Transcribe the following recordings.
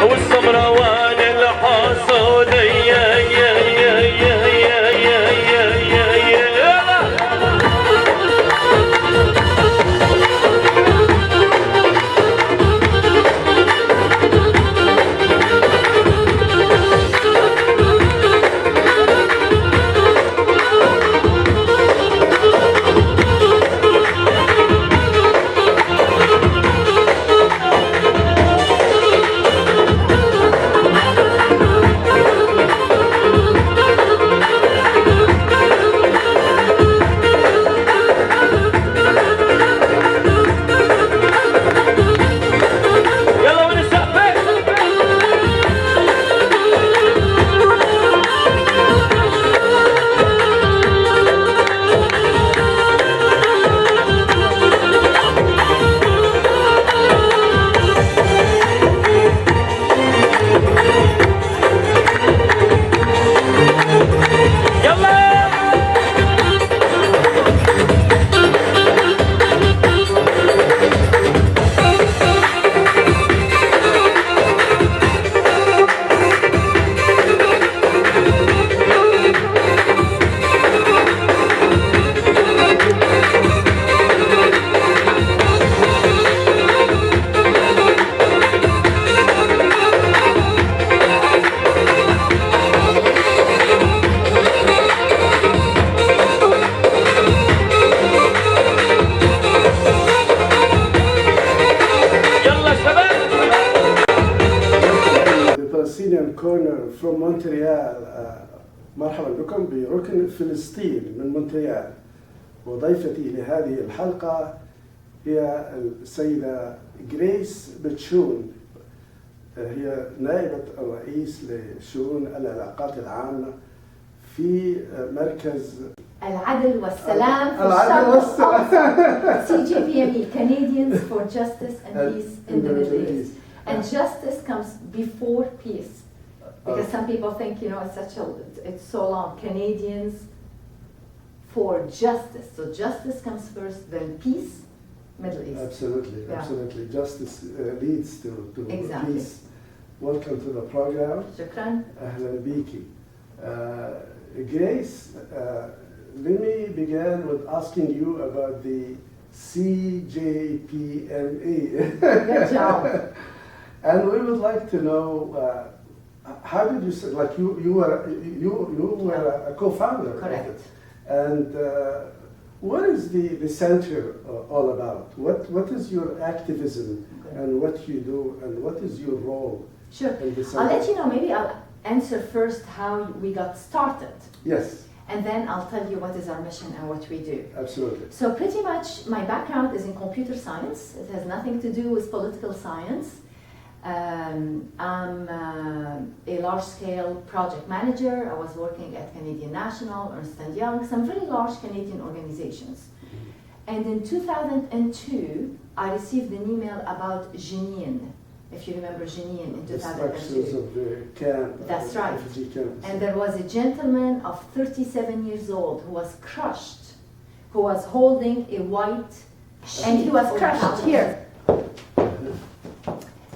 والسمراوان الحصودية Palestinian Corner from Montreal. مرحبا بكم بركن فلسطين من مونتريال. وضيفتي لهذه الحلقة هي السيدة جريس باتشون، هي نائبة الرئيس لشؤون العلاقات العامة في مركز العدل والسلام في الشرق CJPME, Canadians for Justice and Peace in the Middle East. And justice comes before peace. Because some people think, you know, it's so long. Canadians for justice. So justice comes first, then peace, Middle East. Absolutely, yeah. Absolutely. Justice leads to exactly. peace. Welcome to the program. شكرا. أهلا بيكي. Grace, let me begin with asking you about the CJPME. Good job. And we would like to know how did you say, like you were a co-founder. Correct. Of it. And what is the center all about? What is your activism and what you do and what is your role? Sure. I'll let you know. Maybe I'll answer first how we got started. Yes. And then I'll tell you what is our mission and what we do. Absolutely. So pretty much my background is in computer science. It has nothing to do with political science. I'm a large-scale project manager. I was working at Canadian National, Ernst & Young, some very large Canadian organizations. And in 2002, I received an email about Jenin, if you remember Jenin in 2002. Of the camp. That's right. Camp. And there was a gentleman of 37 years old who was crushed, who was holding a white, and he was crushed here.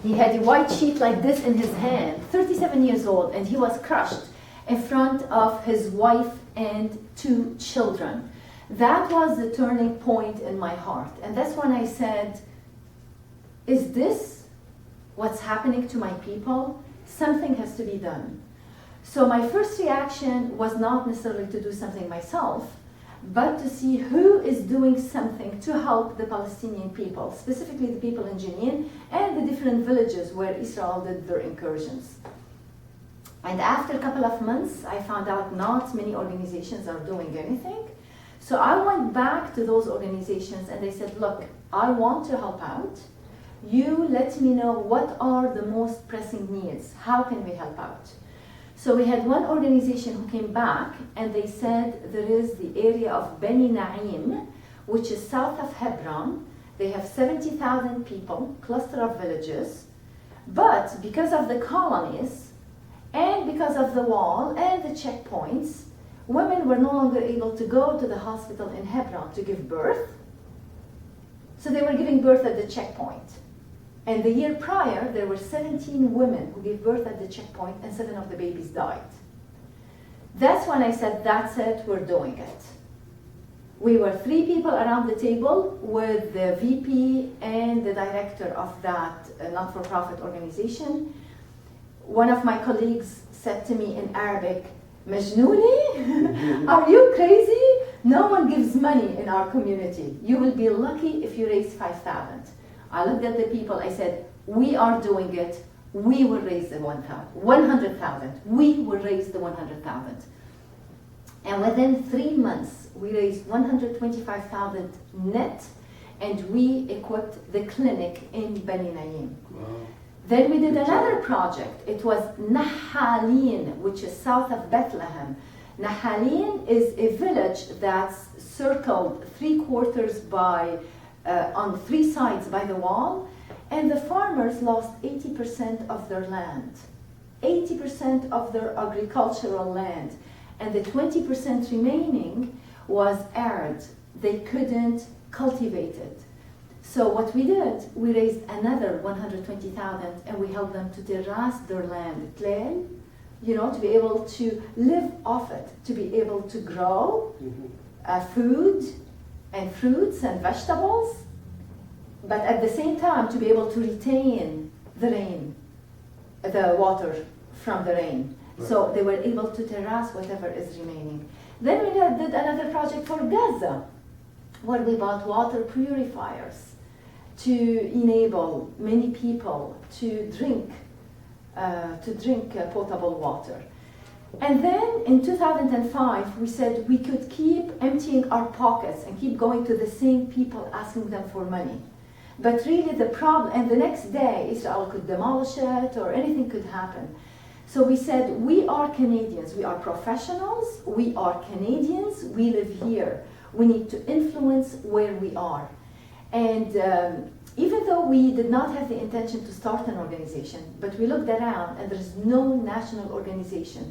He had a white sheet like this in his hand, 37 years old, and he was crushed in front of his wife and 2 children. That was the turning point in my heart. And that's when I said, is this what's happening to my people? Something has to be done. So my first reaction was not necessarily to do something myself, but to see who is doing something to help the Palestinian people, specifically the people in Jenin and the different villages where Israel did their incursions. And after a couple of months, I found out not many organizations are doing anything. So I went back to those organizations and they said, look, I want to help out. You let me know what are the most pressing needs. How can we help out? So we had one organization who came back and they said there is the area of Beni Naim, which is south of Hebron. They have 70,000 people, cluster of villages, but because of the colonies and because of the wall and the checkpoints, women were no longer able to go to the hospital in Hebron to give birth. So they were giving birth at the checkpoint. And the year prior, there were 17 women who gave birth at the checkpoint, and 7 of the babies died. That's when I said, that's it, we're doing it. We were 3 people around the table with the VP and the director of that not-for-profit organization. One of my colleagues said to me in Arabic, Majnouni? Are you crazy? No one gives money in our community. You will be lucky if you raise 5,000. I looked at the people, I said, we are doing it. We will raise the 100,000. We will raise the 100,000. And within 3 months, we raised 125,000 net, and we equipped the clinic in Bani Naim. Wow. Then we did another project. It was Nahalin, which is south of Bethlehem. Nahalin is a village that's circled 3/4 by, on 3 sides by the wall, and the farmers lost 80% of their land, 80% of their agricultural land, and the 20% remaining was arid. They couldn't cultivate it. So what we did, we raised another 120,000, and we helped them to terrace their land, to be able to live off it, to be able to grow food and fruits and vegetables, but at the same time to be able to retain the rain, the water from the rain. Right. So they were able to terrace whatever is remaining. Then we did another project for Gaza, where we bought water purifiers to enable many people to drink potable water. And then in 2005, we said we could keep emptying our pockets and keep going to the same people asking them for money. But really the problem, and the next day Israel could demolish it or anything could happen. So we said, we are Canadians, we are professionals, we are Canadians, we live here. We need to influence where we are. And even though we did not have the intention to start an organization, but we looked around and there's no national organization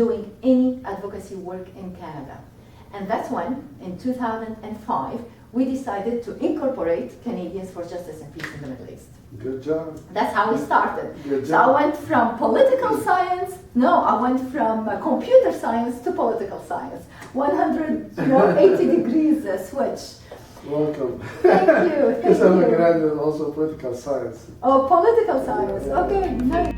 doing any advocacy work in Canada. And that's when, in 2005, we decided to incorporate Canadians for Justice and Peace in the Middle East. Good job. That's how we started. Good So job. I went from political science, I went from computer science to political science. 180 degrees switch. Welcome. Thank you. Because I'm a graduate in also political science. Oh, political science. Okay, nice.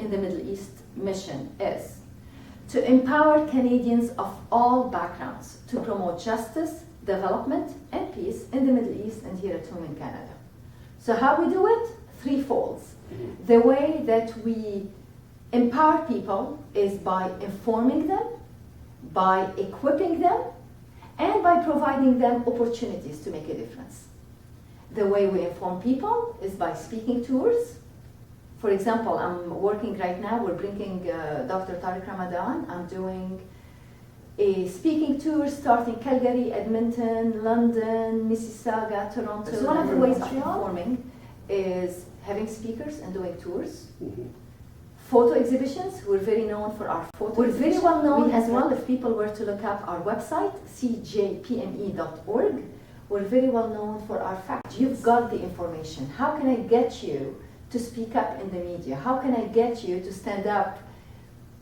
in the Middle East mission is to empower Canadians of all backgrounds to promote justice, development, and peace in the Middle East and here at home in Canada. So how we do it? Threefold. The way that we empower people is by informing them, by equipping them, and by providing them opportunities to make a difference. The way we inform people is by speaking tours. For example, I'm working right now, we're bringing Dr. Tariq Ramadan. I'm doing a speaking tour starting Calgary, Edmonton, London, Mississauga, Toronto. So one of the ways of informing is having speakers and doing tours. Photo exhibitions, we're very known for our photo We're very well known as well, if people were to look up our website, CJPME.org, we're very well known for our facts. You've got the information. How can I get you to speak up in the media? How can I get you to stand up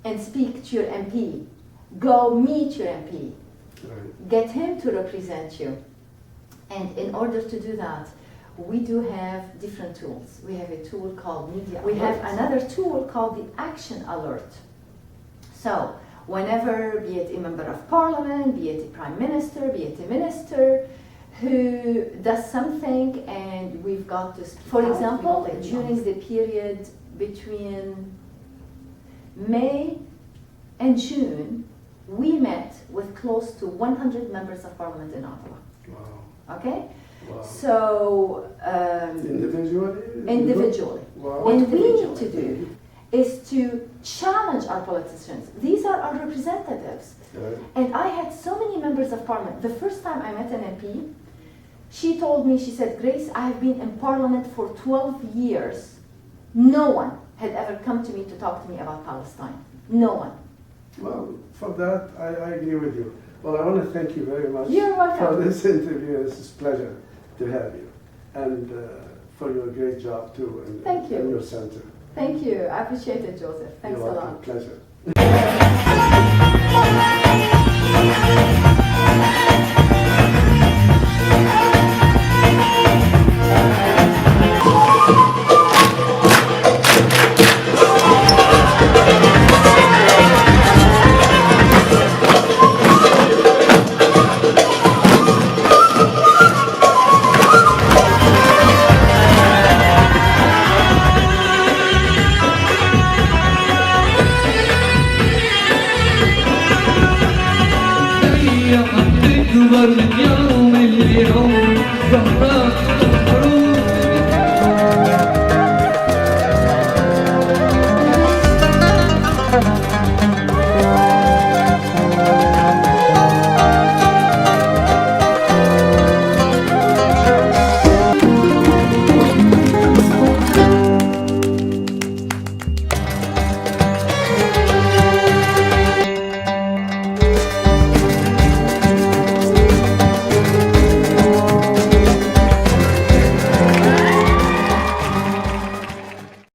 and speak to your MP? Go meet your MP. Right. Get him to represent you. And in order to do that, we do have different tools. We have a tool called Media Alert. We have another tool called the Action Alert. So whenever, be it a member of parliament, be it a prime minister, be it a minister, who does something and we've got to speak. For example, during the period between May and June, we met with close to 100 members of parliament in Ottawa. Wow. Okay? Wow. So, individually? Individually. Wow. What we need to do is to challenge our politicians. These are our representatives. Right. And I had so many members of parliament. The first time I met an MP, she told me, she said, Grace, I have been in parliament for 12 years. No one had ever come to me to talk to me about Palestine. No one. Well, for that, I agree with you. Well, I want to thank you very much You're welcome. for this interview. It's a pleasure to have you. And for your great job, too. And, Thank you. And your center. Thank you. I appreciate it, Joseph. Thanks You're a welcome. lot. Pleasure.